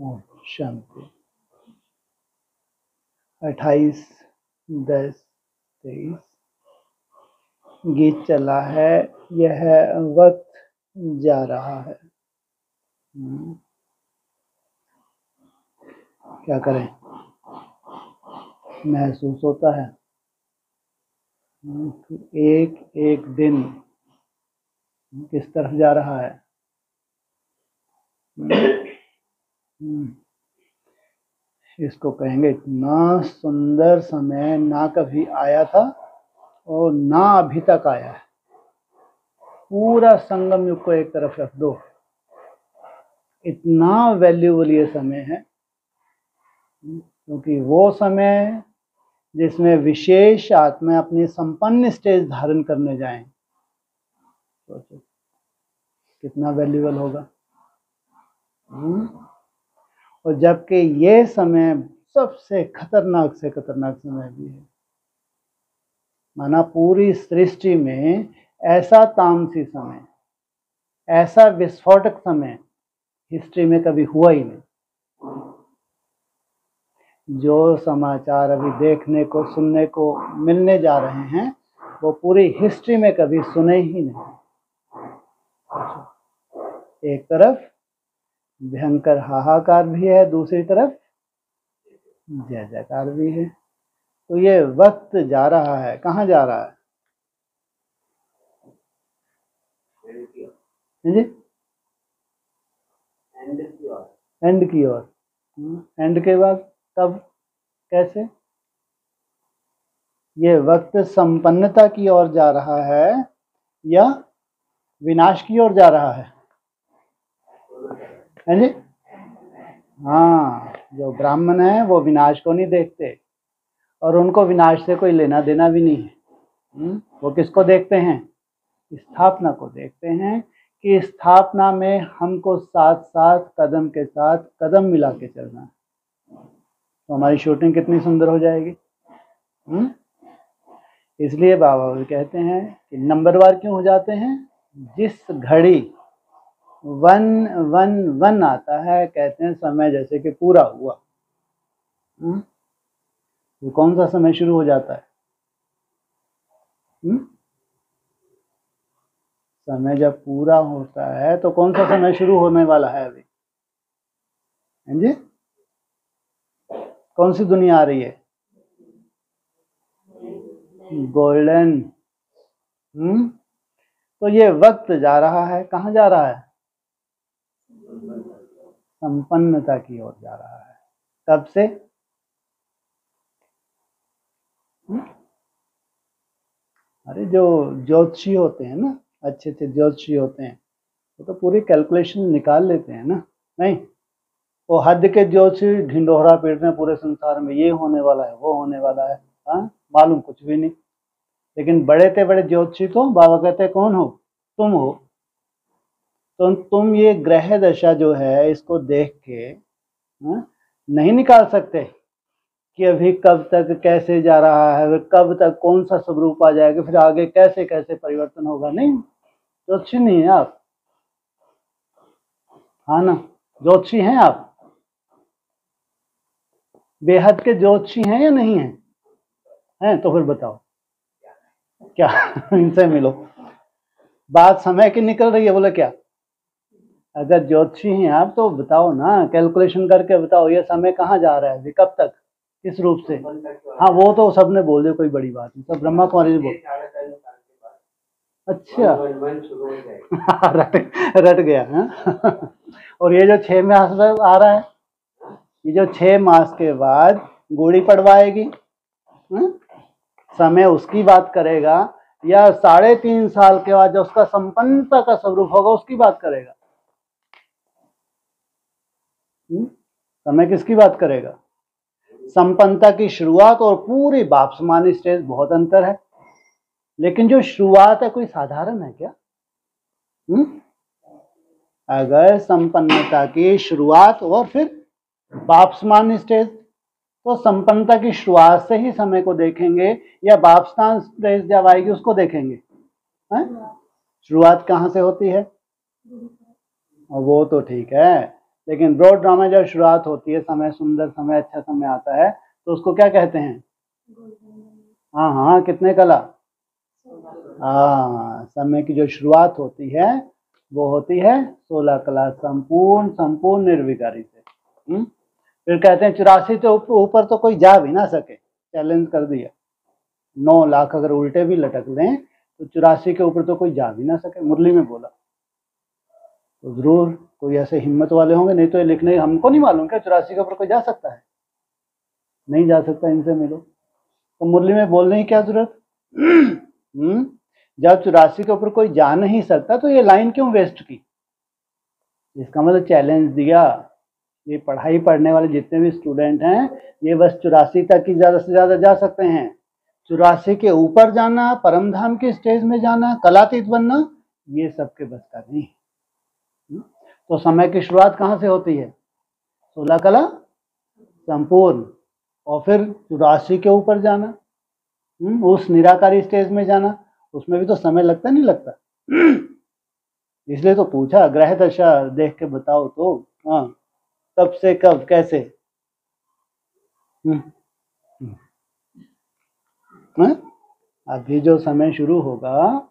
ओम शांति। 28/10/23 गीत चला है। यह वक्त जा रहा है। क्या करें, महसूस होता है एक एक दिन किस तरफ जा रहा है। इसको कहेंगे इतना सुंदर समय ना कभी आया था और ना अभी तक आया है। पूरा संगम युग को एक तरफ रख दो, इतना वैल्यूबल ये समय है, क्योंकि वो समय जिसमें विशेष आत्मा अपनी संपन्न स्टेज धारण करने जाएं। सोचो कितना वैल्यूबल होगा। और जबकि ये समय सबसे खतरनाक से खतरनाक समय भी है। माना पूरी सृष्टि में ऐसा तामसी समय, ऐसा विस्फोटक समय हिस्ट्री में कभी हुआ ही नहीं। जो समाचार अभी देखने को सुनने को मिलने जा रहे हैं वो पूरी हिस्ट्री में कभी सुने ही नहीं। एक तरफ भयंकर हाहाकार भी है, दूसरी तरफ जय जयकार भी है। तो ये वक्त जा रहा है। कहाँ जा रहा है जी? एंड की ओर। एंड के बाद तब कैसे? ये वक्त संपन्नता की ओर जा रहा है या विनाश की ओर जा रहा है जी? हाँ, जो ब्राह्मण है वो विनाश को नहीं देखते और उनको विनाश से कोई लेना देना भी नहीं है। वो किसको देखते हैं? स्थापना को देखते हैं कि स्थापना में हमको साथ साथ कदम के साथ कदम मिला के चलना है। तो हमारी शूटिंग कितनी सुंदर हो जाएगी। इसलिए बाबा भी कहते हैं कि नंबरवार क्यों हो जाते हैं? जिस घड़ी 111 आता है कहते हैं समय जैसे कि पूरा हुआ। तो कौन सा समय शुरू हो जाता है? समय जब पूरा होता है तो कौन सा समय शुरू होने वाला है अभी? जी, कौन सी दुनिया आ रही है? गोल्डन। तो ये वक्त जा रहा है। कहाँ जा रहा है? संपन्नता की ओर जा रहा है। कब से? अरे जो ज्योतिषी होते हैं ना, अच्छे अच्छे ज्योतिषी होते हैं, वो तो पूरी कैलकुलेशन निकाल लेते हैं ना। नहीं, वो हद के ज्योतिषी ढिंडोरा पीट रहे हैं पूरे संसार में, ये होने वाला है वो होने वाला है। हाँ, मालूम कुछ भी नहीं। लेकिन बड़े थे बड़े ज्योतिषी तो बाबा कहते हैं कौन हो? तुम हो। तो तुम ये ग्रह दशा जो है इसको देख के नहीं निकाल सकते कि अभी कब तक कैसे जा रहा है, कब तक कौन सा स्वरूप आ जाएगा, फिर आगे कैसे कैसे परिवर्तन होगा। नहीं, ज्योतिषी नहीं है आप। हाँ ना, ज्योतिषी हैं आप। बेहद के ज्योतिषी हैं या नहीं है? हैं तो फिर बताओ क्या? इनसे मिलो। बात समय की निकल रही है। बोले क्या? अगर ज्योतिषी हैं आप तो बताओ ना, कैलकुलेशन करके बताओ ये समय कहाँ जा रहा है, कब तक, किस रूप से। हाँ, वो तो सबने बोल दिया, कोई बड़ी बात नहीं, सब ब्रह्मा कुमारी बोल। अच्छा रट गया है। और ये जो 6 मास आ रहा है, ये जो 6 मास के बाद गुड़ी पड़वाएगी, समय उसकी बात करेगा या 3.5 साल के बाद जो उसका संपन्नता का स्वरूप होगा उसकी बात करेगा? समय किसकी बात करेगा? संपन्नता की शुरुआत और पूरी वापसमान स्टेज बहुत अंतर है। लेकिन जो शुरुआत है कोई साधारण है क्या? अगर संपन्नता की शुरुआत और फिर वापसमान स्टेज, तो संपन्नता की शुरुआत से ही समय को देखेंगे या वापसमान स्टेज जब आएगी उसको देखेंगे? शुरुआत कहाँ से होती है? और वो तो ठीक है, लेकिन ब्रॉड ड्रामा जब शुरुआत होती है, समय सुंदर समय अच्छा समय आता है, तो उसको क्या कहते हैं? हाँ हाँ, कितने कला? हाँ, समय की जो शुरुआत होती है वो होती है 16 कला, संपूर्ण निर्विकारी से। फिर कहते हैं 84 से ऊपर तो कोई जा भी ना सके, चैलेंज कर दिया। 9 लाख अगर उल्टे भी लटक लें तो 84 के ऊपर तो कोई जा भी ना सके, मुरली में बोला। तो जरूर कोई ऐसे हिम्मत वाले होंगे, नहीं तो ये लिखने हमको नहीं मालूम क्या 84 के ऊपर कोई जा सकता है? नहीं जा सकता, इनसे मिलो। तो मुरली में बोलने की क्या जरूरत? जब 84 के ऊपर कोई जा नहीं सकता तो ये लाइन क्यों वेस्ट की? इसका मतलब चैलेंज दिया। ये पढ़ाई पढ़ने वाले जितने भी स्टूडेंट हैं, ये बस 84 तक ही ज़्यादा से ज़्यादा जा सकते हैं। 84 के ऊपर जाना, परम धाम के स्टेज में जाना, कलातीत बनना, ये सबके बस का नहीं। तो समय की शुरुआत कहाँ से होती है? 16 कला संपूर्ण, और फिर 84 के ऊपर जाना, उस निराकारी स्टेज में जाना, उसमें भी तो समय लगता नहीं लगता? इसलिए तो पूछा, ग्रह दशा देख के बताओ तो। हाँ, कब से कब कैसे? अभी जो समय शुरू होगा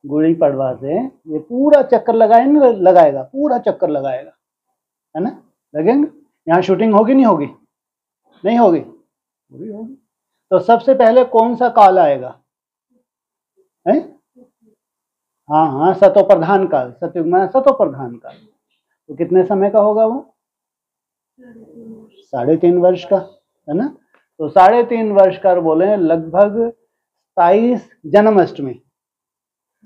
गुड़ी पड़वा से, ये पूरा चक्कर लगाएगा, पूरा चक्कर लगाएगा, है ना? लगेंगे। यहाँ शूटिंग होगी नहीं होगी? नहीं होगी? पूरी होगी। तो सबसे पहले कौन सा काल आएगा? है? हाँ हाँ, सतो प्रधान काल, सतयुग में सतो प्रधान काल। तो कितने समय का होगा वो? 3.5 वर्ष का, है ना? तो 3.5 वर्ष का बोले लगभग 27 जन्माष्टमी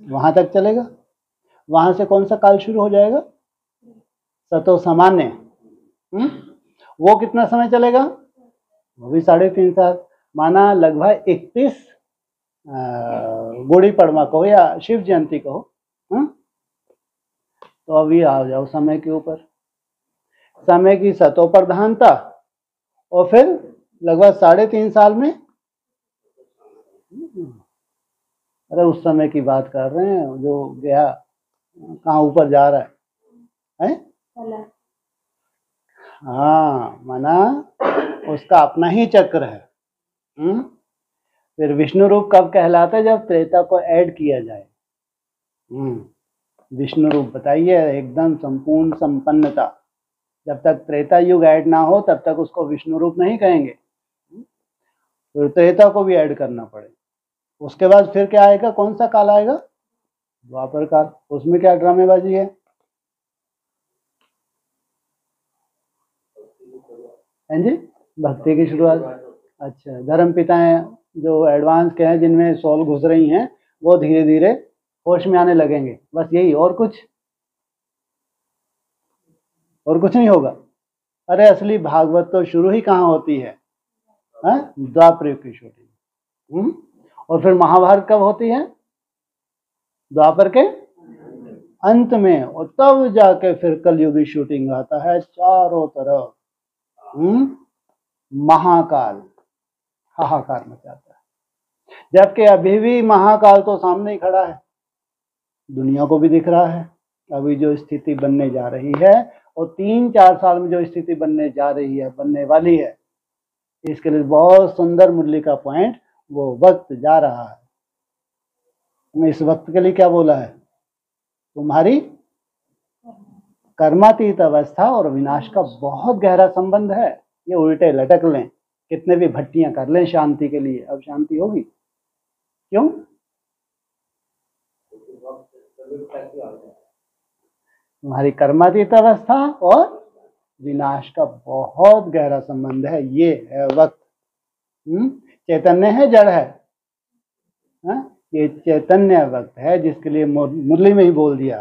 वहां तक चलेगा। वहां से कौन सा काल शुरू हो जाएगा? सतो सामान्य। वो कितना समय चलेगा? वो भी 3.5 साल, माना लगभग 31 गुड़ी पड़वा कहो या शिव जयंती कहो। तो अभी आ जाओ समय के ऊपर। समय की सतो प्रधानता, और फिर लगभग 3.5 साल में, अरे उस समय की बात कर रहे हैं जो गया, कहाँ ऊपर जा रहा है? हाँ, माना उसका अपना ही चक्र है। फिर विष्णु रूप कब कहलाता है? जब त्रेता को ऐड किया जाए। विष्णु रूप बताइए, एकदम संपूर्ण संपन्नता। जब तक त्रेता युग ऐड ना हो तब तक उसको विष्णु रूप नहीं कहेंगे, फिर त्रेता को भी ऐड करना पड़े। उसके बाद फिर क्या आएगा? कौन सा काल आएगा? द्वापर काल। उसमें क्या ड्रामेबाजी है? हैं जी? भक्ति की शुरुआत। अच्छा, धर्म पिताएं जो एडवांस के हैं, जिनमें सोल घुस रही हैं, वो धीरे धीरे होश में आने लगेंगे, बस यही, और कुछ नहीं होगा। अरे असली भागवत तो शुरू ही कहाँ होती है? द्वापर युग की शूटिंग। और फिर महाभारत कब होती है? द्वापर के अंत में, और तब जाके फिर कलयुगी शूटिंग आता है चारों तरफ। महाकाल हाहाकार मचाता है, जबकि अभी भी महाकाल तो सामने ही खड़ा है, दुनिया को भी दिख रहा है। अभी जो स्थिति बनने जा रही है, और 3-4 साल में जो स्थिति बनने जा रही है, बनने वाली है, इसके लिए बहुत सुंदर मुरली का पॉइंट, वो वक्त जा रहा है। इस वक्त के लिए क्या बोला है? तुम्हारी कर्मातीत अवस्था और विनाश का बहुत गहरा संबंध है। ये उल्टे लटक लें, कितने भी भट्टियां कर लें शांति के लिए, अब शांति होगी? क्यों? तुम्हारी कर्मातीत अवस्था और विनाश का बहुत गहरा संबंध है, ये है वक्त। चैतन्य है, जड़ है? ये चैतन्य वक्त है, जिसके लिए मुरली में ही बोल दिया,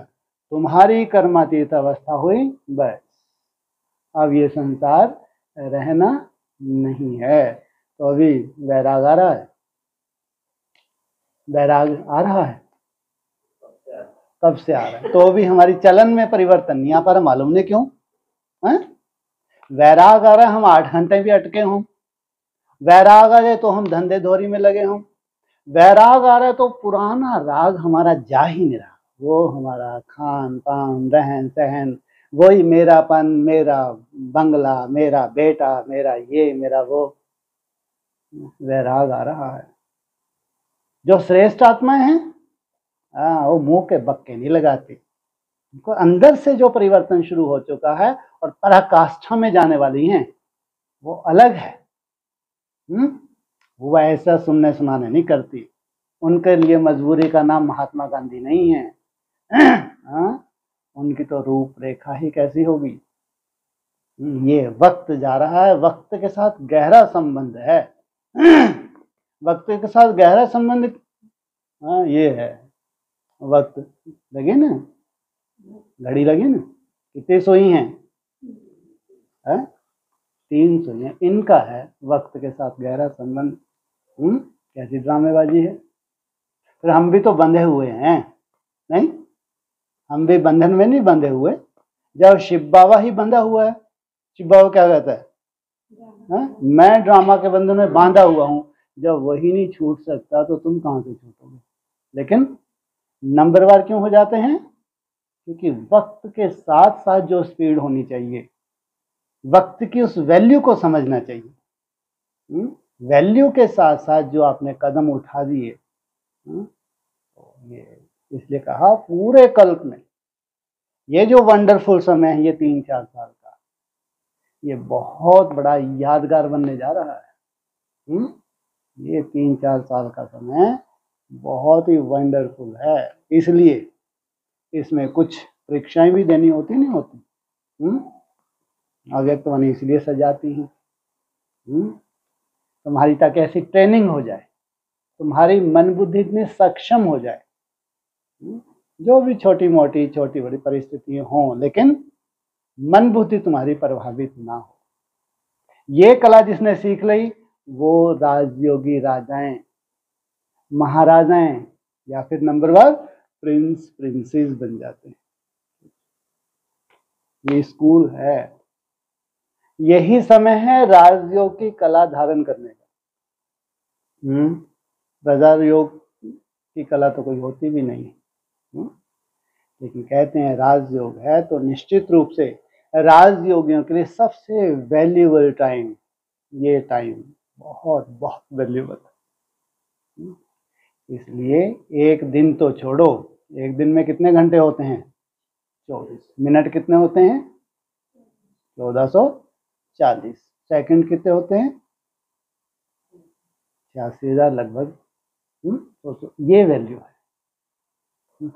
तुम्हारी कर्मातीत अवस्था हुई बस, अब ये संसार रहना नहीं है। तो अभी वैराग आ रहा है, वैराग आ रहा है, कब से आ रहा है? तो अभी हमारी चलन में परिवर्तन नहीं आ पा रहा, मालूम नहीं क्यों? वैराग आ रहा है, हम 8 घंटे भी अटके हों। वैराग आ जाए तो हम धंधे धोरी में लगे हों। वैराग आ रहा है तो पुराना राग हमारा जा ही नहीं रहा, वो हमारा खान पान रहन सहन वही मेरापन, मेरा बंगला, मेरा बेटा, मेरा ये, मेरा वो, वैराग आ रहा है। जो श्रेष्ठ आत्माएं हैं, हाँ, वो मुंह के बक्के नहीं लगाती, उनको अंदर से जो परिवर्तन शुरू हो चुका है और पराकाष्ठा में जाने वाली हैं, वो अलग है। वो ऐसा सुनने सुनाने नहीं करती, उनके लिए मजबूरी का नाम महात्मा गांधी नहीं है। हाँ, उनकी तो रूपरेखा ही कैसी होगी। ये वक्त जा रहा है, वक्त के साथ गहरा संबंध है। वक्त के साथ गहरा संबंध, हाँ, ये है वक्त। लगे ना, घड़ी लगी ना, कितनी सुई हैं? 3 सुइयां, इनका है वक्त के साथ गहरा संबंध। कैसी ड्रामेबाजी है। फिर हम भी तो बंधे हुए हैं, नहीं? हम भी बंधन में नहीं बंधे हुए। जब शिव बाबा ही बंधा हुआ है, शिव बाबा क्या कहता है? मैं ड्रामा के बंधन में बांधा हुआ हूं। जब वही नहीं छूट सकता तो तुम कहां से छूटोगे? लेकिन नंबरवार क्यों हो जाते हैं? क्योंकि वक्त के साथ साथ जो स्पीड होनी चाहिए, वक्त की उस वैल्यू को समझना चाहिए। वैल्यू के साथ साथ जो आपने कदम उठा दिए, तो ये इसलिए कहा पूरे कल्प में ये जो वंडरफुल समय है, ये 3-4 साल का, ये बहुत बड़ा यादगार बनने जा रहा है। ये 3-4 साल का समय बहुत ही वंडरफुल है। इसलिए इसमें कुछ परीक्षाएं भी देनी होती, नहीं होती? अव्यक्तवाणी इसलिए सजाती हैं, तुम्हारी ताकि ऐसी ट्रेनिंग हो जाए, तुम्हारी मन बुद्धि इतनी सक्षम हो जाए, जो भी छोटी मोटी छोटी बड़ी परिस्थितियां हों, लेकिन मन बुद्धि तुम्हारी प्रभावित ना हो। ये कला जिसने सीख ली, वो राजयोगी राजाएं, महाराजाएं, या फिर नंबर 1 प्रिंस प्रिंसेस बन जाते हैं। ये स्कूल है, यही समय है राजयोग की कला धारण करने का। प्रजायोग की कला तो कोई होती भी नहीं है। लेकिन कहते हैं राजयोग है, तो निश्चित रूप से राजयोगियों के लिए सबसे वैल्यूएबल टाइम, ये टाइम बहुत बहुत वैल्यूएबल है। इसलिए एक दिन तो छोड़ो, एक दिन में कितने घंटे होते हैं? 24। मिनट कितने होते हैं? 1440। सेकंड कितने होते हैं? 86,000 लगभग। तो ये वैल्यू है।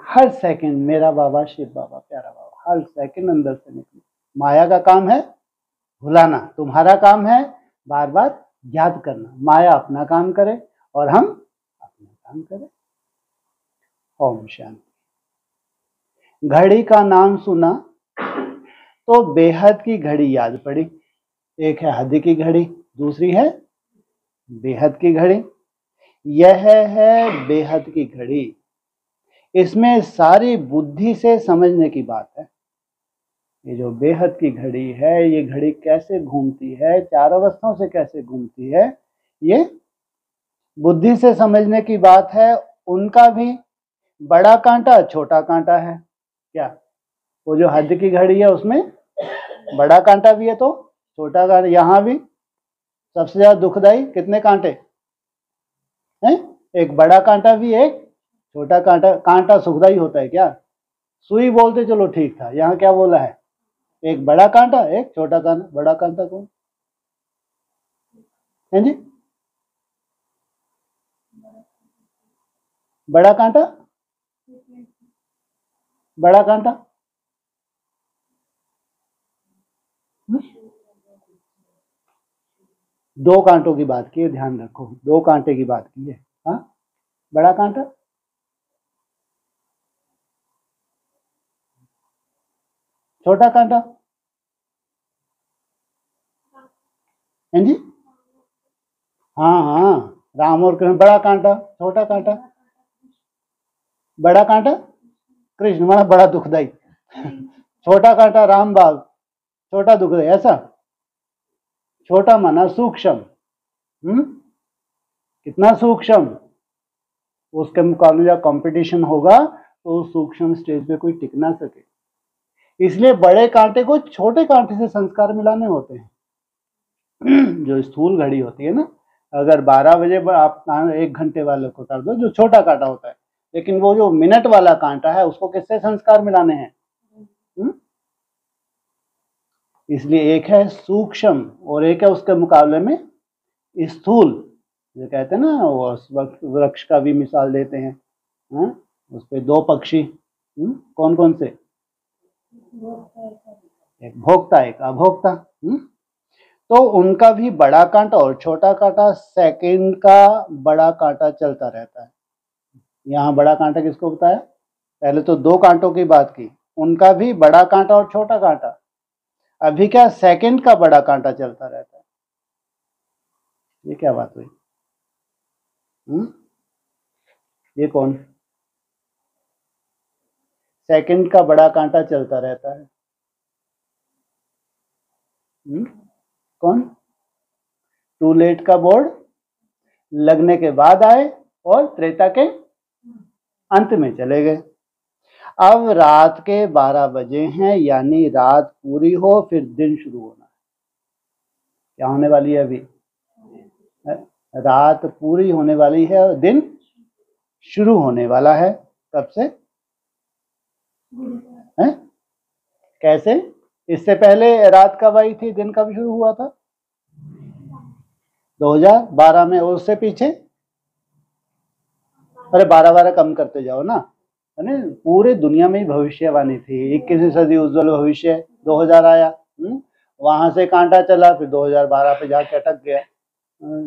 हर सेकंड मेरा बाबा, शिव बाबा, प्यारा बाबा, हर सेकंड अंदर से निकले। माया का काम है भुलाना, तुम्हारा काम है बार बार याद करना। माया अपना काम करे और हम अपना काम करें। ओम शांति। घड़ी का नाम सुना तो बेहद की घड़ी याद पड़ी। एक है हद की घड़ी, दूसरी है बेहद की घड़ी। यह है बेहद की घड़ी। इसमें सारी बुद्धि से समझने की बात है। ये जो बेहद की घड़ी है, ये घड़ी कैसे घूमती है, 4 अवस्थाओं से कैसे घूमती है, ये बुद्धि से समझने की बात है। उनका भी बड़ा कांटा छोटा कांटा है क्या? वो जो हद की घड़ी है उसमें बड़ा कांटा भी है तो छोटा कांटा। यहाँ भी सबसे ज्यादा दुखदाई कितने कांटे हैं? एक बड़ा कांटा भी, एक छोटा कांटा। कांटा सुखदाई होता है क्या? सुई बोलते चलो ठीक था, यहाँ क्या बोला है? एक बड़ा कांटा, एक छोटा कांटा। बड़ा कांटा कौन है जी? बड़ा कांटा, बड़ा कांटा। दो कांटों की बात की है, ध्यान रखो, 2 कांटे की बात की है। हाँ, बड़ा कांटा, छोटा कांटा है जी? हाँ हाँ, राम और कृष्ण। बड़ा कांटा, छोटा कांटा। बड़ा कांटा कृष्ण माना बड़ा दुखदाई, छोटा कांटा राम बाग, छोटा दुखदाई। ऐसा छोटा माना सूक्ष्म। कितना सूक्ष्म? उसके मुकाबले जब कंपटीशन होगा तो उस सूक्ष्म स्टेज पे कोई टिक ना सके। इसलिए बड़े कांटे को छोटे कांटे से संस्कार मिलाने होते हैं। जो स्थूल घड़ी होती है ना, अगर 12 बजे आप 1 घंटे वाले को कर दो, जो छोटा कांटा होता है, लेकिन वो जो मिनट वाला कांटा है उसको किससे संस्कार मिलाने हैं? इसलिए एक है सूक्ष्म और एक है उसके मुकाबले में स्थूल। जो कहते हैं ना, वो वृक्ष का भी मिसाल देते हैं, उस पे 2 पक्षी, कौन कौन से? एक भोक्ता एक अभोक्ता। तो उनका भी बड़ा कांटा और छोटा कांटा, सेकंड का बड़ा कांटा चलता रहता है। यहाँ बड़ा कांटा किसको बताया? पहले तो 2 कांटों की बात की, उनका भी बड़ा कांटा और छोटा कांटा। अभी क्या, सेकंड का बड़ा कांटा चलता रहता है। ये क्या बात हुई? ये कौन? सेकंड का बड़ा कांटा चलता रहता है। कौन? टू लेट का बोर्ड लगने के बाद आए और त्रेता के अंत में चले गए। अब रात के 12 बजे हैं, यानी रात पूरी हो फिर दिन शुरू होना है। क्या होने वाली है? अभी रात पूरी होने वाली है और दिन शुरू होने वाला है। कब से? है? कैसे? इससे पहले रात कब आई थी, दिन कब शुरू हुआ था? 2012 में। और उससे पीछे? अरे 12 कम करते जाओ ना, है ना? पूरे दुनिया में ही भविष्यवाणी थी। 21वीं सदी उज्जवल भविष्य, 2000 आया, वहां से कांटा चला, फिर 2012 पे जाके अटक गया।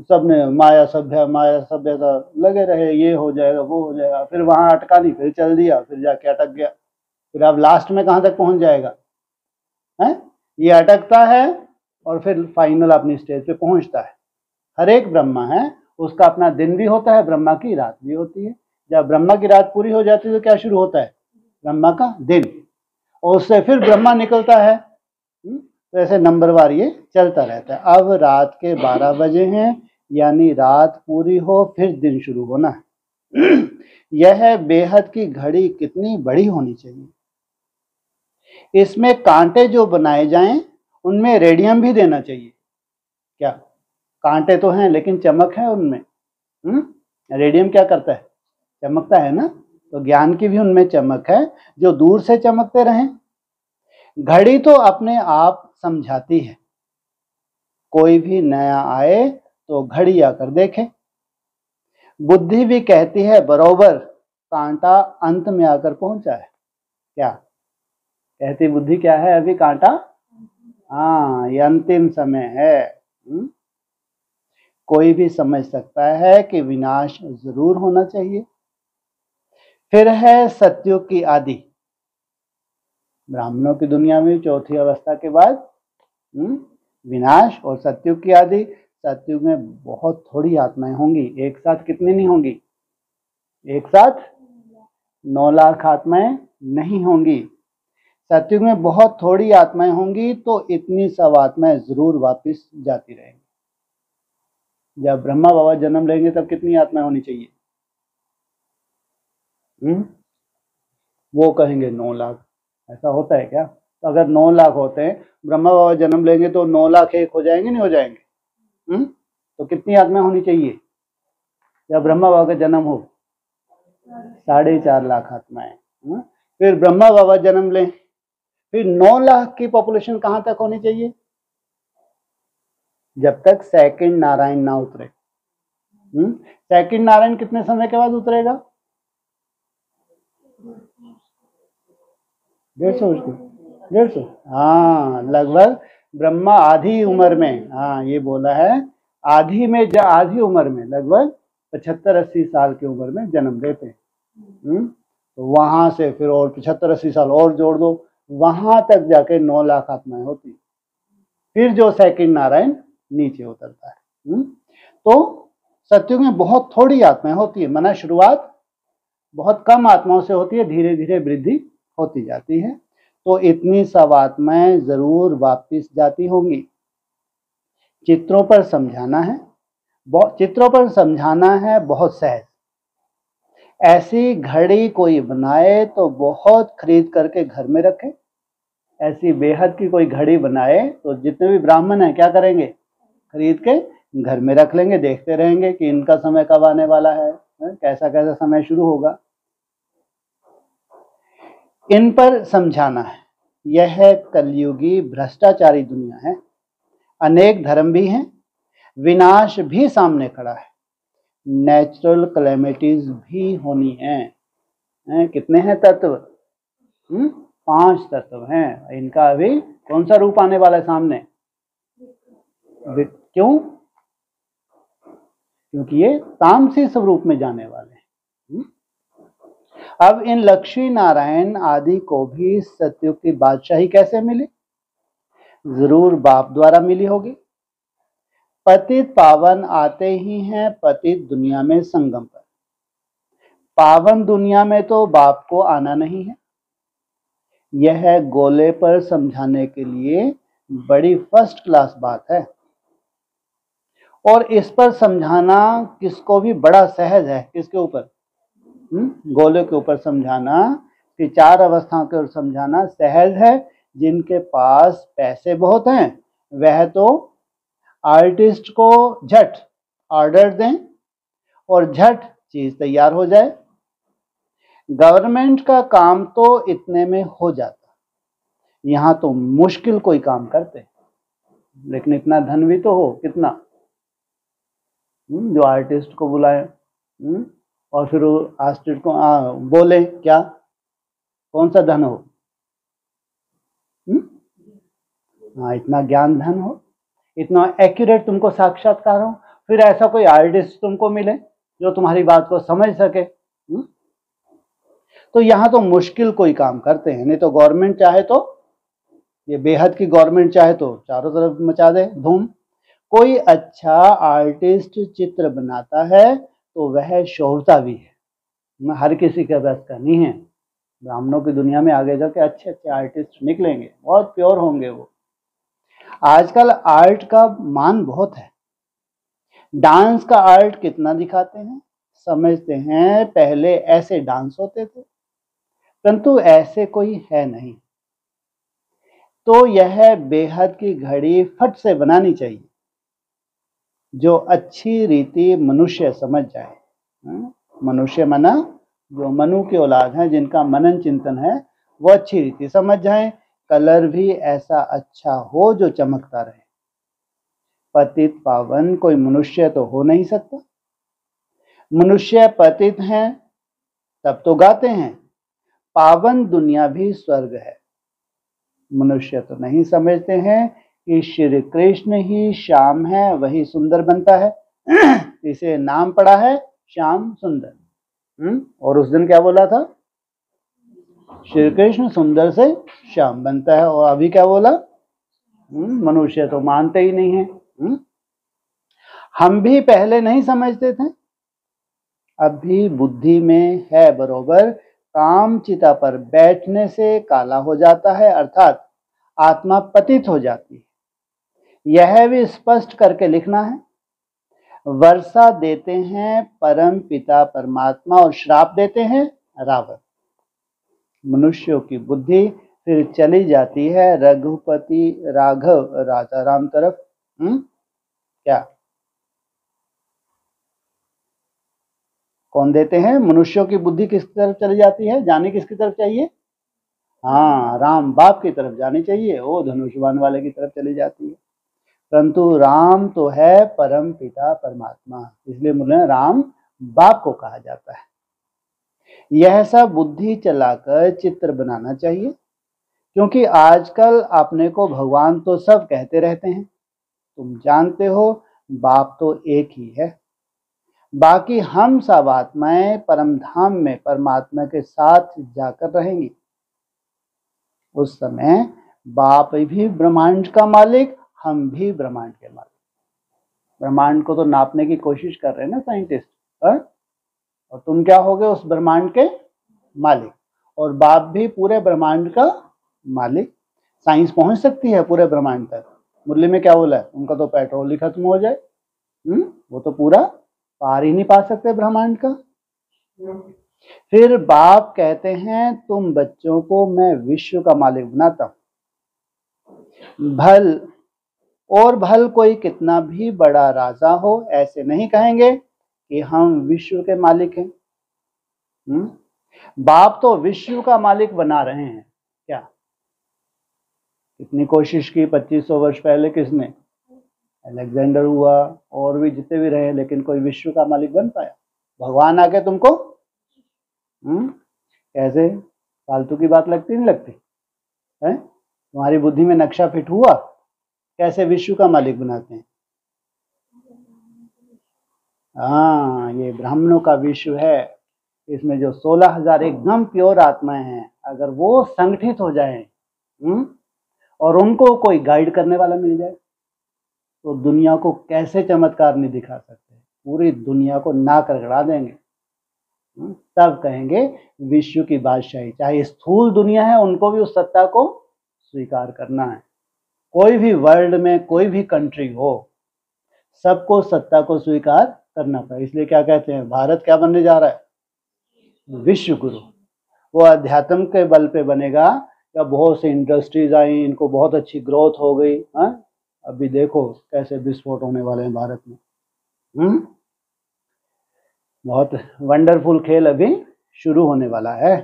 सबने माया सभ्यता लगे रहे, ये हो जाएगा वो हो जाएगा, फिर वहां अटका नहीं, फिर चल दिया, फिर जाके अटक गया। फिर अब लास्ट में कहाँ तक पहुंच जाएगा? है? ये अटकता है और फिर फाइनल अपनी स्टेज पे पहुंचता है। हर एक ब्रह्मा है, उसका अपना दिन भी होता है, ब्रह्मा की रात भी होती है। जब ब्रह्मा की रात पूरी हो जाती है तो क्या शुरू होता है? ब्रह्मा का दिन, और उससे फिर ब्रह्मा निकलता है। तो ऐसे नंबरवार ये चलता रहता है। अब रात के 12 बजे हैं, यानी रात पूरी हो फिर दिन शुरू होना है। यह बेहद की घड़ी कितनी बड़ी होनी चाहिए। इसमें कांटे जो बनाए जाएं उनमें रेडियम भी देना चाहिए। क्या? कांटे तो हैं लेकिन चमक है उनमें। रेडियम क्या करता है? चमकता है ना। तो ज्ञान की भी उनमें चमक है, जो दूर से चमकते रहें। घड़ी तो अपने आप समझाती है, कोई भी नया आए तो घड़ी आकर देखे। बुद्धि भी कहती है बरोबर कांटा अंत में आकर पहुंचा है। क्या कहती बुद्धि? क्या है अभी? कांटा, हाँ, ये अंतिम समय है। कोई भी समझ सकता है कि विनाश जरूर होना चाहिए। फिर है सत्युग की आदि। ब्राह्मणों की दुनिया में चौथी अवस्था के बाद विनाश और सत्युग की आदि। सत्युग में बहुत थोड़ी आत्माएं होंगी, एक साथ कितनी नहीं होंगी? एक साथ 9 लाख आत्माएं नहीं होंगी। सत्युग में बहुत थोड़ी आत्माएं होंगी, तो इतनी सब आत्माएं जरूर वापस जाती रहेंगी। जब ब्रह्मा बाबा जन्म लेंगे तब कितनी आत्माएं होनी चाहिए? वो कहेंगे 9 लाख। ऐसा होता है क्या? तो अगर 9 लाख होते हैं, ब्रह्मा बाबा जन्म लेंगे तो 9 लाख 1 हो जाएंगे, नहीं हो जाएंगे? तो कितनी आत्माएं होनी चाहिए जब ब्रह्मा बाबा का जन्म हो? 4.5 लाख आत्माएं। फिर ब्रह्मा बाबा जन्म लें, फिर 9 लाख की पॉपुलेशन कहां तक होनी चाहिए? जब तक सेकंड नारायण ना उतरे। सेकंड नारायण कितने समय के बाद उतरेगा? 150। हाँ, लगभग लगभग आधी उम्र में। हाँ, ये बोला है आधी में, आधी उम्र में लगभग 75-80 साल की उम्र में जन्म लेते हैं। तो वहां से फिर और 75-80 साल और जोड़ दो, वहां तक जाके 9 लाख आत्माएं होती। फिर जो सेकंड नारायण नीचे उतरता है। तो सत्युग में बहुत थोड़ी आत्माएं होती है, माना शुरुआत बहुत कम आत्माओं से होती है, धीरे धीरे वृद्धि होती जाती है। तो इतनी सब आत्माएं जरूर वापिस जाती होंगी। चित्रों पर समझाना है, चित्रों पर समझाना है बहुत सहज। ऐसी घड़ी कोई बनाए तो बहुत खरीद करके घर में रखे, ऐसी बेहद की कोई घड़ी बनाए तो जितने भी ब्राह्मण हैं क्या करेंगे, खरीद के घर में रख लेंगे, देखते रहेंगे कि इनका समय कब आने वाला है, कैसा कैसा समय शुरू होगा। इन पर समझाना है। यह कलयुगी भ्रष्टाचारी दुनिया है, अनेक धर्म भी हैं, विनाश भी सामने खड़ा है, नेचुरल कैलेमिटीज भी होनी है। कितने हैं तत्व? 5 तत्व हैं। इनका अभी कौन सा रूप आने वाला है सामने? क्यों? क्योंकि ये तामसी स्वरूप में जाने वाले हैं। अब इन लक्ष्मी नारायण आदि को भी सतयुग की बादशाही कैसे मिली? जरूर बाप द्वारा मिली होगी। पतित पावन आते ही हैं पतित दुनिया में संगम पर। पावन दुनिया में तो बाप को आना नहीं है। यह गोले पर समझाने के लिए बड़ी फर्स्ट क्लास बात है, और इस पर समझाना किसको भी बड़ा सहज है। किसके ऊपर? गोले के ऊपर समझाना, कि 4 अवस्थाओं के ऊपर समझाना सहज है। जिनके पास पैसे बहुत हैं वह तो आर्टिस्ट को झट ऑर्डर दें और झट चीज तैयार हो जाए। गवर्नमेंट का काम तो इतने में हो जाता, यहां तो मुश्किल कोई काम करते, लेकिन इतना धन भी तो हो। कितना? जो आर्टिस्ट को बुलाए और फिर वो आर्टिस्ट को बोले क्या, कौन सा धन हो? हाँ, इतना ज्ञान धन हो, इतना एक्यूरेट तुमको साक्षात्कार हो, फिर ऐसा कोई आर्टिस्ट तुमको मिले जो तुम्हारी बात को समझ सके। तो यहाँ तो मुश्किल कोई काम करते हैं। नहीं तो गवर्नमेंट चाहे तो, ये बेहद की गवर्नमेंट चाहे तो चारों तरफ मचा दे धूम। कोई अच्छा आर्टिस्ट चित्र बनाता है तो वह शोभता भी है। हर किसी के बस का नहीं है। ब्राह्मणों की दुनिया में आगे जाके अच्छे अच्छे आर्टिस्ट निकलेंगे, बहुत प्योर होंगे वो। आजकल आर्ट का मान बहुत है। डांस का आर्ट कितना दिखाते हैं, समझते हैं पहले ऐसे डांस होते थे, परंतु ऐसे कोई है नहीं। तो यह बेहद की घड़ी फट से बनानी चाहिए, जो अच्छी रीति मनुष्य समझ जाए। मनुष्य मना जो मनु की औलाद है, जिनका मनन चिंतन है, वो अच्छी रीति समझ जाए। कलर भी ऐसा अच्छा हो जो चमकता रहे। पतित पावन कोई मनुष्य तो हो नहीं सकता। मनुष्य पतित हैं तब तो गाते हैं पावन दुनिया भी स्वर्ग है। मनुष्य तो नहीं समझते हैं कि श्री कृष्ण ही श्याम है, वही सुंदर बनता है। इसे नाम पड़ा है श्याम सुंदर। और उस दिन क्या बोला था? श्री कृष्ण सुंदर से श्याम बनता है। और अभी क्या बोला? मनुष्य तो मानते ही नहीं है। हम भी पहले नहीं समझते थे, अभी बुद्धि में है बरोबर। काम चिता पर बैठने से काला हो जाता है, अर्थात आत्मा पतित हो जाती है। यह भी स्पष्ट करके लिखना है। वर्षा देते हैं परम पिता परमात्मा और श्राप देते हैं रावण। मनुष्यों की बुद्धि फिर चली जाती है रघुपति राघव राजा राम तरफ। क्या कौन देते हैं? मनुष्यों की बुद्धि किस तरफ चली जाती है? जाने किसकी तरफ चाहिए? हाँ, राम बाप की तरफ जानी चाहिए। वो धनुष्यबाण वाले की तरफ चली जाती है। परंतु राम तो है परम पिता परमात्मा, इसलिए मुझे राम बाप को कहा जाता है। यह सब बुद्धि चलाकर चित्र बनाना चाहिए, क्योंकि आजकल अपने को भगवान तो सब कहते रहते हैं। तुम जानते हो बाप तो एक ही है, बाकी हम सब आत्माएं परम धाम में परमात्मा के साथ जाकर रहेंगी। उस समय बाप भी ब्रह्मांड का मालिक, हम भी ब्रह्मांड के मालिक। ब्रह्मांड को तो नापने की कोशिश कर रहे हैं ना साइंटिस्ट, और तुम क्या होगे? उस ब्रह्मांड के मालिक। और बाप भी पूरे ब्रह्मांड का मालिक। साइंस पहुंच सकती है पूरे ब्रह्मांड तक। मुरली में क्या बोला है? उनका तो पेट्रोल ही खत्म हो जाए, वो तो पूरा पार ही नहीं पा सकते ब्रह्मांड का। फिर बाप कहते हैं तुम बच्चों को मैं विश्व का मालिक बनाता हूं। भल और भल कोई कितना भी बड़ा राजा हो, ऐसे नहीं कहेंगे कि हम विश्व के मालिक हैं। बाप तो विश्व का मालिक बना रहे हैं क्या? कितनी कोशिश की 2500 वर्ष पहले, किसने? अलेक्जेंडर हुआ, और भी जितने भी रहे, लेकिन कोई विश्व का मालिक बन पाया? भगवान आके तुमको कैसे फालतू की बात लगती नहीं लगती है? तुम्हारी बुद्धि में नक्शा फिट हुआ? कैसे विश्व का मालिक बनाते हैं? हाँ, ये ब्राह्मणों का विश्व है। इसमें जो 16,000 एकदम प्योर आत्माएं हैं, अगर वो संगठित हो जाएं और उनको कोई गाइड करने वाला मिल जाए, तो दुनिया को कैसे चमत्कार नहीं दिखा सकते, पूरी दुनिया को नाक रगड़ा देंगे। तब कहेंगे विश्व की बादशाही। चाहे स्थूल दुनिया है, उनको भी उस सत्ता को स्वीकार करना है। कोई भी वर्ल्ड में कोई भी कंट्री हो, सबको सत्ता को स्वीकार करना पड़े। इसलिए क्या कहते हैं, भारत क्या बनने जा रहा है? विश्व गुरु। वो अध्यात्म के बल पे बनेगा, या बहुत सी इंडस्ट्रीज आई, इनको बहुत अच्छी ग्रोथ हो गई। अभी देखो कैसे विस्फोट होने वाले हैं भारत में। बहुत वंडरफुल खेल अभी शुरू होने वाला है।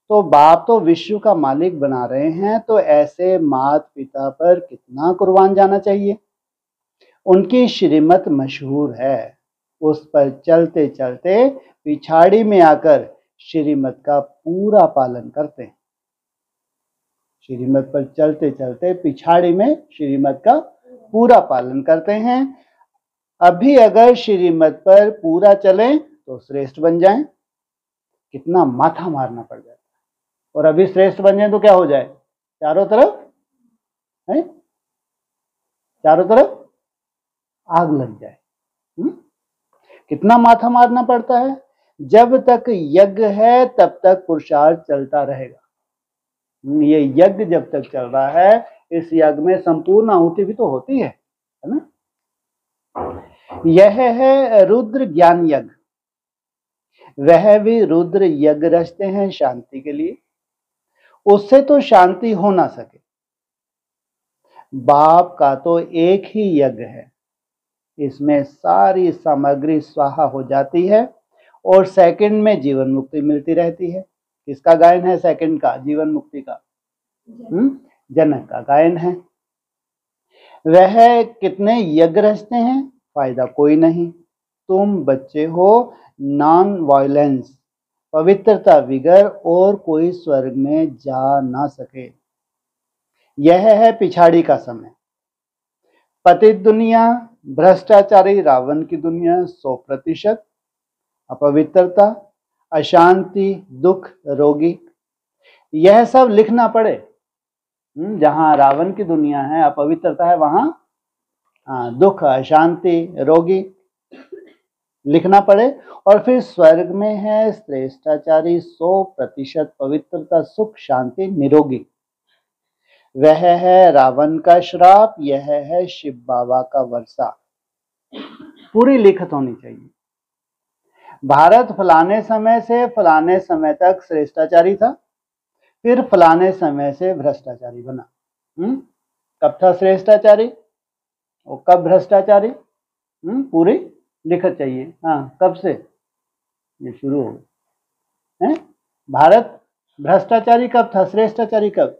तो बाप तो विश्व का मालिक बना रहे हैं, तो ऐसे माता पिता पर कितना कुर्बान जाना चाहिए। उनकी श्रीमत मशहूर है, उस पर चलते चलते पिछाड़ी में आकर श्रीमत का पूरा पालन करते हैं। श्रीमत पर चलते चलते पिछाड़ी में श्रीमत का पूरा पालन करते हैं। अभी अगर श्रीमत पर पूरा चलें तो श्रेष्ठ बन जाएं। कितना माथा मारना पड़ जाता है, और अभी श्रेष्ठ बन जाए तो क्या हो जाए? चारों तरफ है, चारों तरफ आग लग जाए। कितना माथा मारना पड़ता है। जब तक यज्ञ है तब तक पुरुषार्थ चलता रहेगा। ये यज्ञ जब तक चल रहा है, इस यज्ञ में संपूर्ण आहुति भी तो होती है ना। यह है रुद्र ज्ञान यज्ञ। वह भी रुद्र यज्ञ रचते हैं शांति के लिए, उससे तो शांति हो ना सके। बाप का तो एक ही यज्ञ है, इसमें सारी सामग्री स्वाहा हो जाती है और सेकंड में जीवन मुक्ति मिलती रहती है। किसका गायन है सेकंड का, जीवन मुक्ति का? जनक का गायन है। वह कितने यज्ञ रचते हैं, फायदा कोई नहीं। तुम बच्चे हो, नॉन वायलेंस, पवित्रता विगर, और कोई स्वर्ग में जा ना सके। यह है पिछाड़ी का समय। पतित दुनिया, भ्रष्टाचारी रावण की दुनिया 100%, अपवित्रता, अशांति, दुख, रोगी, यह सब लिखना पड़े। जहां रावण की दुनिया है, अपवित्रता है, वहां दुख, अशांति, रोगी लिखना पड़े। और फिर स्वर्ग में है श्रेष्ठाचारी, 100% पवित्रता, सुख, शांति, निरोगी। वह है रावण का श्राप, यह है शिव बाबा का वर्षा। पूरी लिखत होनी चाहिए। भारत फलाने समय से फलाने समय तक श्रेष्ठाचारी था, फिर फलाने समय से भ्रष्टाचारी बना। कब था श्रेष्ठाचारी और कब भ्रष्टाचारी? पूरी लिखत चाहिए। कब से ये शुरू हो गया? भारत भ्रष्टाचारी कब था, श्रेष्ठाचारी कब?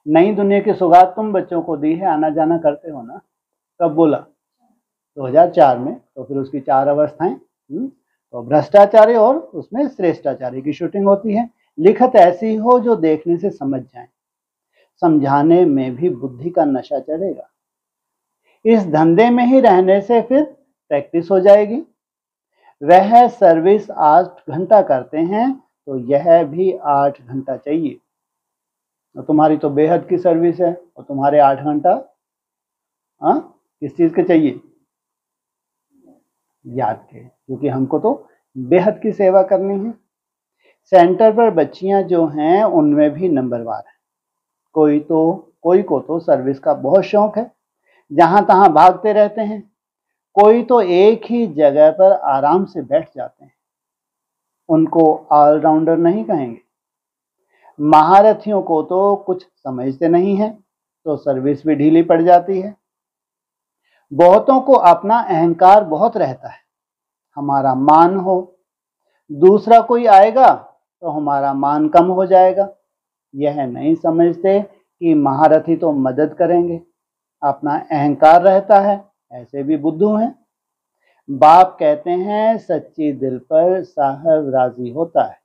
नई दुनिया की सौगात तुम बच्चों को दी है, आना जाना करते हो ना। कब बोला? 2004 में। तो फिर उसकी 4 अवस्थाएं, तो भ्रष्टाचारी और उसमें श्रेष्ठाचारी की शूटिंग होती है। लिखत ऐसी हो जो देखने से समझ जाए, समझाने में भी बुद्धि का नशा चढ़ेगा। इस धंधे में ही रहने से फिर प्रैक्टिस हो जाएगी। वह सर्विस 8 घंटा करते हैं, तो यह भी 8 घंटा चाहिए। और तुम्हारी तो बेहद की सर्विस है, और तुम्हारे 8 घंटा किस चीज के चाहिए? याद के, क्योंकि हमको तो बेहद की सेवा करनी है। सेंटर पर बच्चियां जो हैं उनमें भी नंबरवार है। कोई को तो सर्विस का बहुत शौक है, जहां तहां भागते रहते हैं। कोई तो एक ही जगह पर आराम से बैठ जाते हैं, उनको ऑलराउंडर नहीं कहेंगे। महारथियों को तो कुछ समझते नहीं है, तो सर्विस भी ढीली पड़ जाती है। बहुतों को अपना अहंकार बहुत रहता है, हमारा मान हो, दूसरा कोई आएगा तो हमारा मान कम हो जाएगा। यह नहीं समझते कि महारथी तो मदद करेंगे, अपना अहंकार रहता है, ऐसे भी बुद्धू हैं। बाप कहते हैं सच्ची दिल पर साहब राजी होता है,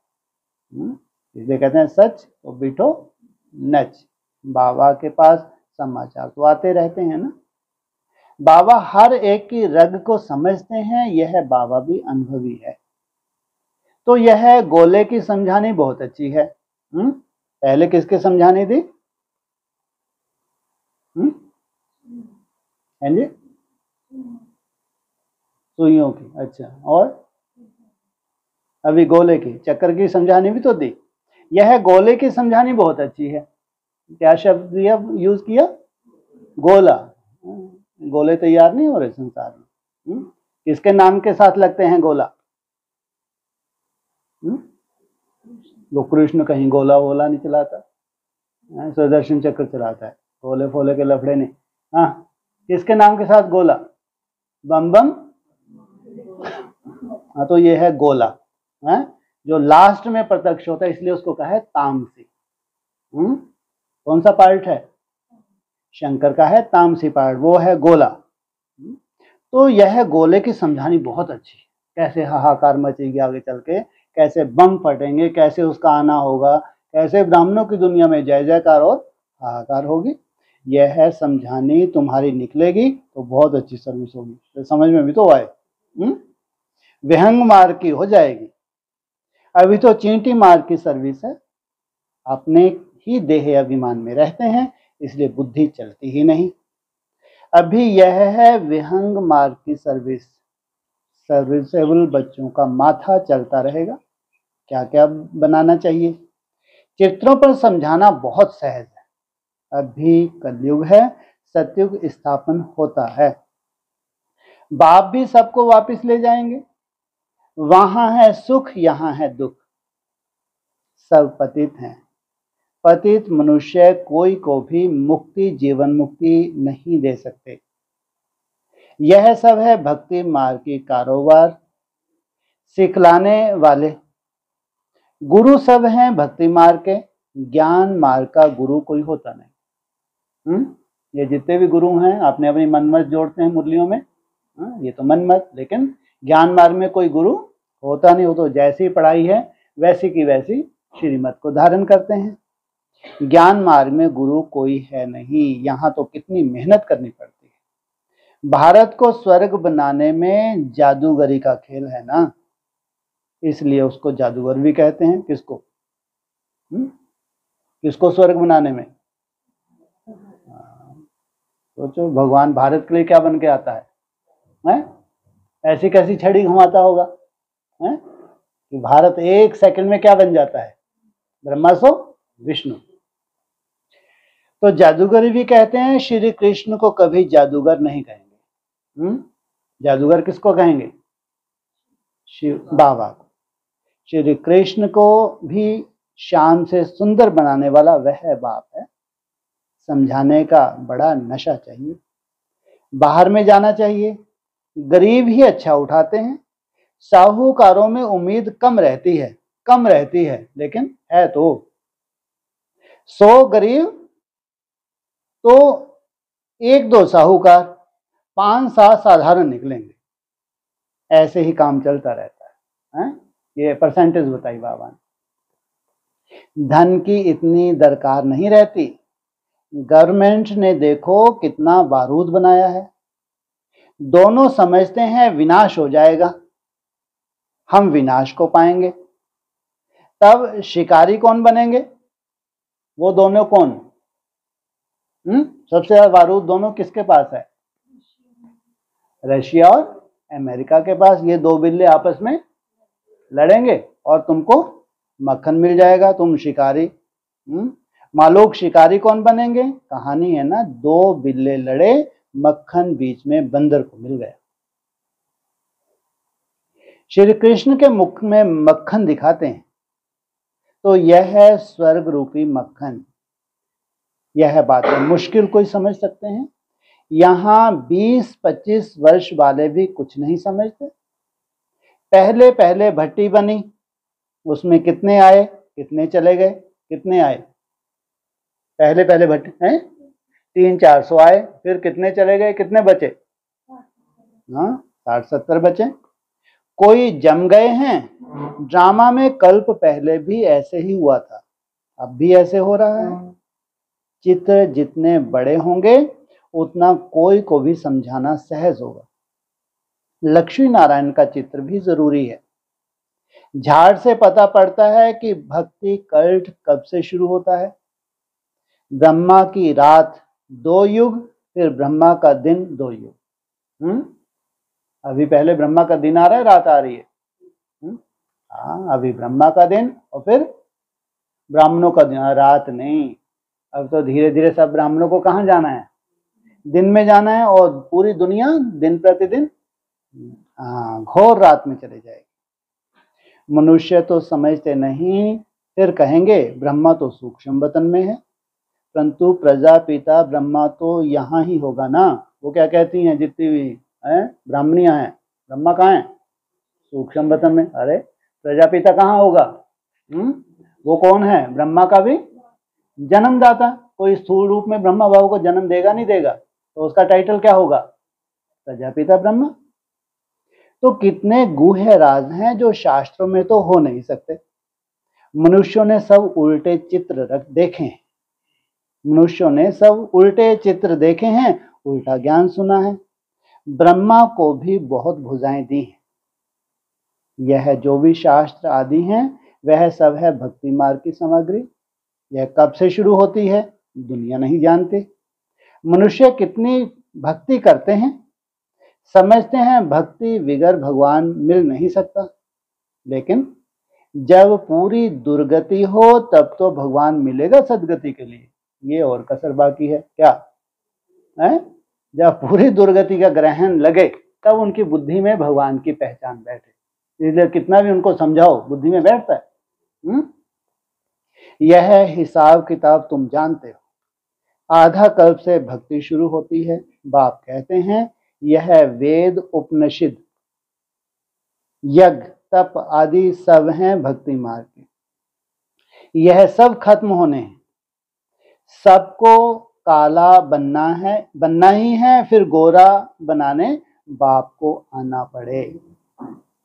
इसलिए कहते हैं सच तो बिठो नच। बाबा के पास समाचार तो आते रहते हैं ना। बाबा हर एक की रग को समझते हैं, यह बाबा भी अनुभवी है। तो यह गोले की समझानी बहुत अच्छी है। पहले किसके समझानी थी? हैं जी, सुइयों की। अच्छा, और अभी गोले की, चक्कर की समझानी भी तो दी। यह गोले की समझानी बहुत अच्छी है। क्या शब्द दिया, यूज किया? गोला। गोले तैयार नहीं हो रहे संसार में। किसके नाम के साथ लगते हैं गोला? वो कृष्ण कहीं गोला वोला नहीं चलाता, सुदर्शन चक्र चलाता है, गोले फोले के लफड़े नहीं। हाँ, किसके नाम के साथ गोला? बम बम। हाँ, तो ये है गोला, है जो लास्ट में प्रत्यक्ष होता है, इसलिए उसको कहा है तामसी। कौन सा पार्ट है? शंकर का है तामसी पार्ट, वो है गोला। तो यह गोले की समझानी बहुत अच्छी है। कैसे हाहाकार मचेगी आगे चल के, कैसे बम फटेंगे, कैसे उसका आना होगा, कैसे ब्राह्मणों की दुनिया में जय जयकार और हाहाकार होगी। यह है समझानी तुम्हारी निकलेगी तो बहुत अच्छी सर्विस होगी। तो समझ में भी तो आए। विहंग मार्ग की हो जाएगी। अभी तो चींटी मार्ग की सर्विस है। अपने ही देह अभिमान में रहते हैं, इसलिए बुद्धि चलती ही नहीं। अभी यह है विहंग मार्ग की सर्विस। सर्विसेबल बच्चों का माथा चलता रहेगा। क्या क्या बनाना चाहिए? चित्रों पर समझाना बहुत सहज है। अभी कलयुग है, सतयुग स्थापन होता है। बाप भी सबको वापस ले जाएंगे। वहां है सुख, यहां है दुख। सब पतित हैं। पतित मनुष्य कोई को भी मुक्ति, जीवन मुक्ति नहीं दे सकते। यह सब है भक्ति मार्ग की कारोबार सिखलाने वाले। गुरु सब हैं भक्ति मार्ग के, ज्ञान मार्ग का गुरु कोई होता नहीं। ये जितने भी गुरु हैं अपने अपनी मनमत जोड़ते हैं मुरलियों में। ये तो मनमत, लेकिन ज्ञान मार्ग में कोई गुरु होता नहीं। वो तो जैसी पढ़ाई है वैसी की वैसी श्रीमत को धारण करते हैं। ज्ञान मार्ग में गुरु कोई है नहीं। यहाँ तो कितनी मेहनत करनी पड़ती है। भारत को स्वर्ग बनाने में जादूगरी का खेल है ना, इसलिए उसको जादूगर भी कहते हैं। किसको? किसको स्वर्ग बनाने में? सोचो, भगवान भारत के लिए क्या बन के आता है? ऐसी कैसी छड़ी घुमाता होगा है कि भारत एक सेकंड में क्या बन जाता है? ब्रह्मा सो विष्णु। तो जादूगरी भी कहते हैं। श्री कृष्ण को कभी जादूगर नहीं कहेंगे। जादूगर किसको कहेंगे? शिव बाबा को। श्री कृष्ण को भी शाम से सुंदर बनाने वाला वह बाप है। समझाने का बड़ा नशा चाहिए। बाहर में जाना चाहिए। गरीब ही अच्छा उठाते हैं। साहूकारों में उम्मीद कम रहती है, लेकिन है तो 100 गरीब तो 1-2 साहूकार, 5-7 साधारण निकलेंगे। ऐसे ही काम चलता रहता है। ये परसेंटेज बताई बाबा ने। धन की इतनी दरकार नहीं रहती। गवर्नमेंट ने देखो कितना बारूद बनाया है। दोनों समझते हैं विनाश हो जाएगा, हम विनाश को पाएंगे। तब शिकारी कौन बनेंगे? वो दोनों कौन? सबसे ज्यादा बारूद दोनों किसके पास है? रशिया और अमेरिका के पास। ये 2 बिल्ले आपस में लड़ेंगे और तुमको मक्खन मिल जाएगा, तुम शिकारी। मालूक शिकारी कौन बनेंगे? कहानी है ना, 2 बिल्ले लड़े, मक्खन बीच में बंदर को मिल गया। श्री कृष्ण के मुख में मक्खन दिखाते हैं तो यह है स्वर्ग रूपी मक्खन। यह बात है, मुश्किल कोई समझ सकते हैं? यहाँ 20-25 वर्ष वाले भी कुछ नहीं समझते। पहले पहले भट्टी बनी, उसमें कितने आए, कितने चले गए, कितने आए? पहले पहले भट्टी है 300-400 आए, फिर कितने चले गए, कितने बचे? हाँ 60-70 बचे। कोई जम गए हैं। ड्रामा में कल्प पहले भी ऐसे ही हुआ था, अब भी ऐसे हो रहा है। चित्र जितने बड़े होंगे उतना कोई को भी समझाना सहज होगा। लक्ष्मी नारायण का चित्र भी जरूरी है। झाड़ से पता पड़ता है कि भक्ति कल्ट कब से शुरू होता है। ब्रह्मा की रात 2 युग, फिर ब्रह्मा का दिन 2 युग। अभी पहले ब्रह्मा का दिन आ रहा है, रात आ रही है। हाँ, अभी ब्रह्मा का दिन और फिर ब्राह्मणों का दिन। रात नहीं, अब तो धीरे धीरे सब ब्राह्मणों को कहाँ जाना है, दिन में जाना है, और पूरी दुनिया दिन प्रतिदिन घोर रात में चले जाएगी। मनुष्य तो समझते नहीं, फिर कहेंगे ब्रह्मा तो सूक्ष्म वतन में है, परंतु प्रजापिता ब्रह्मा तो यहाँ ही होगा ना। वो क्या कहती हैं जितनी भी ब्राह्मणियां हैं, ब्रह्मा कहाँ है? सूक्ष्म वतन में। अरे प्रजापिता कहाँ होगा? वो कौन है? ब्रह्मा का भी जन्मदाता। कोई स्थूल रूप में ब्रह्मा बाबू को जन्म देगा नहीं देगा, तो उसका टाइटल क्या होगा? प्रजापिता ब्रह्मा। तो कितने गूढ़ राज हैं जो शास्त्रों में तो हो नहीं सकते। मनुष्यों ने सब उल्टे चित्र देखे हैं। मनुष्यों ने सब उल्टे चित्र देखे हैं, उल्टा ज्ञान सुना है। ब्रह्मा को भी बहुत भुजाएं दी हैं। यह जो भी शास्त्र आदि हैं वह सब है भक्ति मार्ग की सामग्री। यह कब से शुरू होती है दुनिया नहीं जानती। मनुष्य कितनी भक्ति करते हैं, समझते हैं भक्ति बिगर भगवान मिल नहीं सकता, लेकिन जब पूरी दुर्गति हो तब तो भगवान मिलेगा सदगति के लिए। ये और कसर बाकी है क्या है? जब पूरी दुर्गति का ग्रहण लगे तब उनकी बुद्धि में भगवान की पहचान बैठे। इसलिए कितना भी उनको समझाओ बुद्धि में बैठता है। यह हिसाब किताब तुम जानते हो। आधा कल्प से भक्ति शुरू होती है। बाप कहते हैं यह वेद उपनिषद यज्ञ तप आदि सब हैं भक्ति मार्ग के। यह सब खत्म होने हैं। सबको काला बनना ही है, फिर गोरा बनाने बाप को आना पड़े।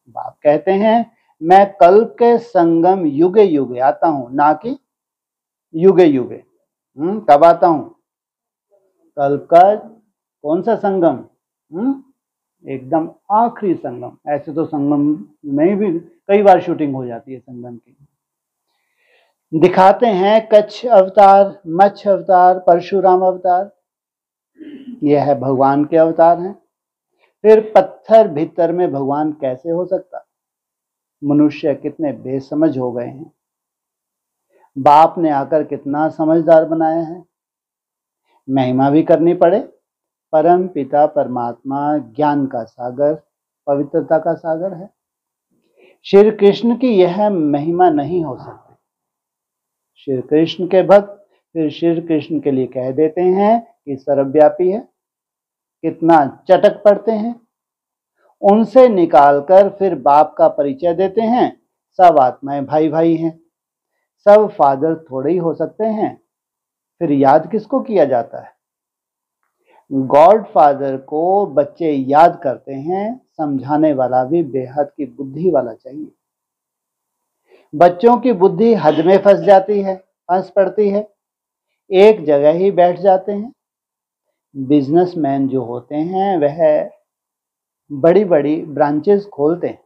बाप कहते हैं मैं कल्प के संगम युगे युगे आता हूं, ना कि युगे युगे। कब आता हूं? कल्प का कौन सा संगम? एकदम आखिरी संगम। ऐसे तो संगम में भी कई बार शूटिंग हो जाती है संगम की। दिखाते हैं कच्छ अवतार, मत्स्य अवतार, परशुराम अवतार। यह है भगवान के अवतार हैं। फिर पत्थर भीतर में भगवान कैसे हो सकता? मनुष्य कितने बेसमझ हो गए हैं। बाप ने आकर कितना समझदार बनाया है। महिमा भी करनी पड़े। परम पिता परमात्मा ज्ञान का सागर, पवित्रता का सागर है। श्री कृष्ण की यह महिमा नहीं हो सकती। श्री कृष्ण के भक्त फिर श्री कृष्ण के लिए कह देते हैं कि सर्वव्यापी है। कितना चटक पड़ते हैं। उनसे निकालकर फिर बाप का परिचय देते हैं। सब आत्माएं भाई भाई हैं। सब फादर थोड़े ही हो सकते हैं। फिर याद किसको किया जाता है? गॉड फादर को बच्चे याद करते हैं। समझाने वाला भी बेहद की बुद्धि वाला चाहिए। बच्चों की बुद्धि हद में फंस जाती है, फंस पड़ती है, एक जगह ही बैठ जाते हैं। बिजनेसमैन जो होते हैं वह बड़ी बड़ी ब्रांचेस खोलते हैं।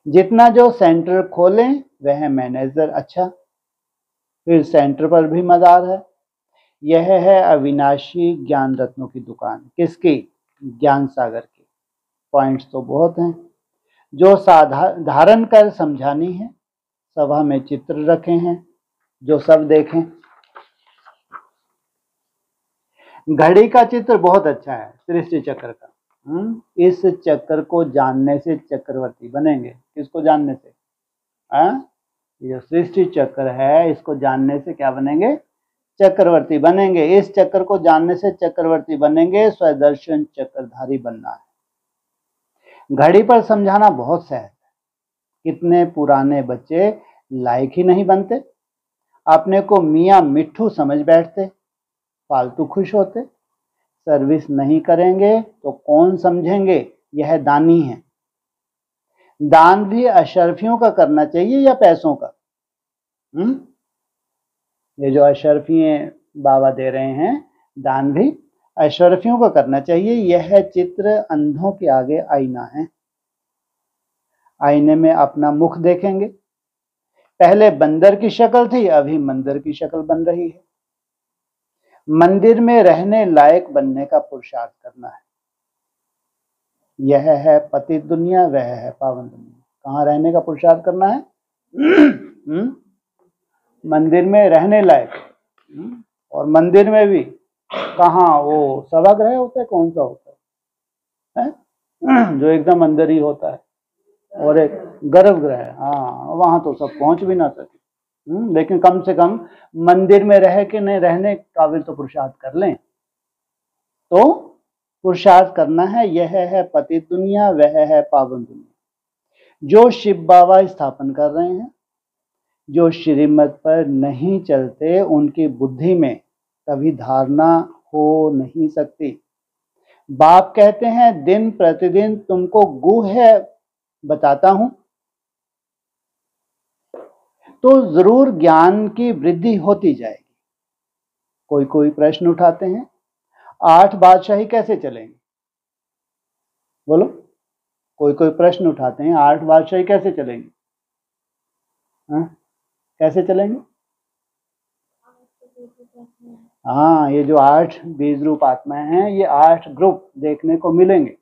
जितना जो सेंटर खोलें वह मैनेजर अच्छा, फिर सेंटर पर भी मदार है। यह है अविनाशी ज्ञान रत्नों की दुकान। किसकी? ज्ञान सागर की। पॉइंट्स तो बहुत हैं जो धारण कर समझानी है। सभा में चित्र रखे हैं जो सब देखें। घड़ी का चित्र बहुत अच्छा है, सृष्टि चक्र का। इस चक्र को जानने से चक्रवर्ती बनेंगे। किसको जानने से? ये जो सृष्टि चक्र है इसको जानने से क्या बनेंगे? चक्रवर्ती बनेंगे। इस चक्र को जानने से चक्रवर्ती बनेंगे। स्वदर्शन चक्रधारी बनना है। घड़ी पर समझाना बहुत सहज है। कितने पुराने बच्चे लायक ही नहीं बनते, अपने को मियाँ मिट्ठू समझ बैठते, फालतू खुश होते। सर्विस नहीं करेंगे तो कौन समझेंगे यह दानी है। दान भी अशरफियों का करना चाहिए या पैसों का? ये जो अशरफिये बाबा दे रहे हैं, दान भी अशरफियों का करना चाहिए। यह चित्र अंधों के आगे आईना है। आईने में अपना मुख देखेंगे। पहले बंदर की शक्ल थी, अभी मंदिर की शक्ल बन रही है। मंदिर में रहने लायक बनने का पुरुषार्थ करना है। यह है पतित दुनिया, वह है पावन दुनिया। कहाँ रहने का पुरुषार्थ करना है? मंदिर में रहने लायक। और मंदिर में भी कहाँ, वो सभागृह होता है, कौन सा होता है? जो एकदम अंदर ही होता है, और एक गर्भगृह। हाँ, वहां तो सब पहुंच भी ना सके। लेकिन कम से कम मंदिर में रह के नहीं रहने काबिल तो पुरुषार्थ कर लें। तो पुरुषार्थ करना है। यह है पतित दुनिया, वह है पावन दुनिया। जो शिव बाबा स्थापन कर रहे हैं, जो श्रीमत पर नहीं चलते, उनकी बुद्धि में कभी धारणा हो नहीं सकती। बाप कहते हैं दिन प्रतिदिन तुमको गुह्य बताता हूं, तो जरूर ज्ञान की वृद्धि होती जाएगी। कोई कोई प्रश्न उठाते हैं, 8 बादशाही कैसे चलेंगे? बोलो, कोई कोई प्रश्न उठाते हैं, 8 बादशाही कैसे चलेंगे? कैसे चलेंगे? हाँ, ये जो 8 बीज रूप आत्माएं हैं, ये 8 ग्रुप देखने को मिलेंगे।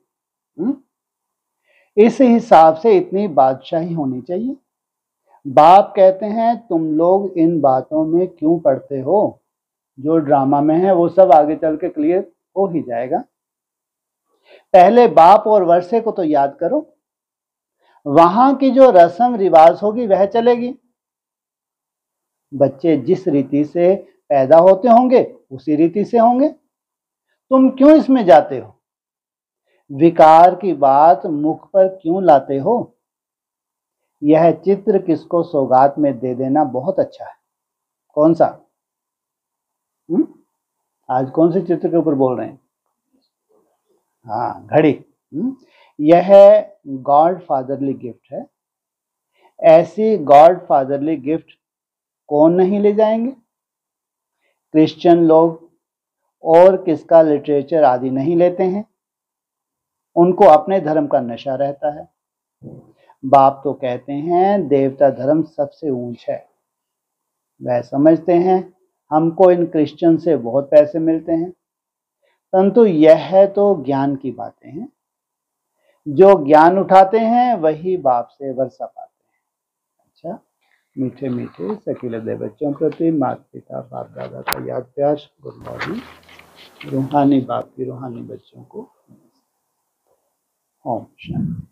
इस हिसाब से इतनी बादशाही होनी चाहिए। बाप कहते हैं तुम लोग इन बातों में क्यों पढ़ते हो? जो ड्रामा में है वो सब आगे चल के क्लियर हो ही जाएगा। पहले बाप और वर्षे को तो याद करो। वहां की जो रस्म रिवाज होगी वह चलेगी। बच्चे जिस रीति से पैदा होते होंगे उसी रीति से होंगे। तुम क्यों इसमें जाते हो? विकार की बात मुख पर क्यों लाते हो? यह चित्र किसको सौगात में दे देना बहुत अच्छा है। कौन सा? आज कौन से चित्र के ऊपर बोल रहे हैं? हाँ, घड़ी। यह गॉड फादरली गिफ्ट है। ऐसी गॉड फादरली गिफ्ट कौन नहीं ले जाएंगे? क्रिश्चियन लोग और किसका लिटरेचर आदि नहीं लेते हैं। उनको अपने धर्म का नशा रहता है। बाप तो कहते हैं देवता धर्म सबसे ऊंच है। वह समझते हैं हमको इन क्रिश्चियन से बहुत पैसे मिलते हैं, परंतु यह तो ज्ञान की बातें हैं। जो ज्ञान उठाते हैं वही बाप से वर्षा पाते हैं। अच्छा, मीठे मीठे सकीले बच्चों प्रति माता पिता बाप दादा का याद प्यार, गुड मॉर्निंग। रूहानी बाप की रूहानी बच्चों को ओम शांति।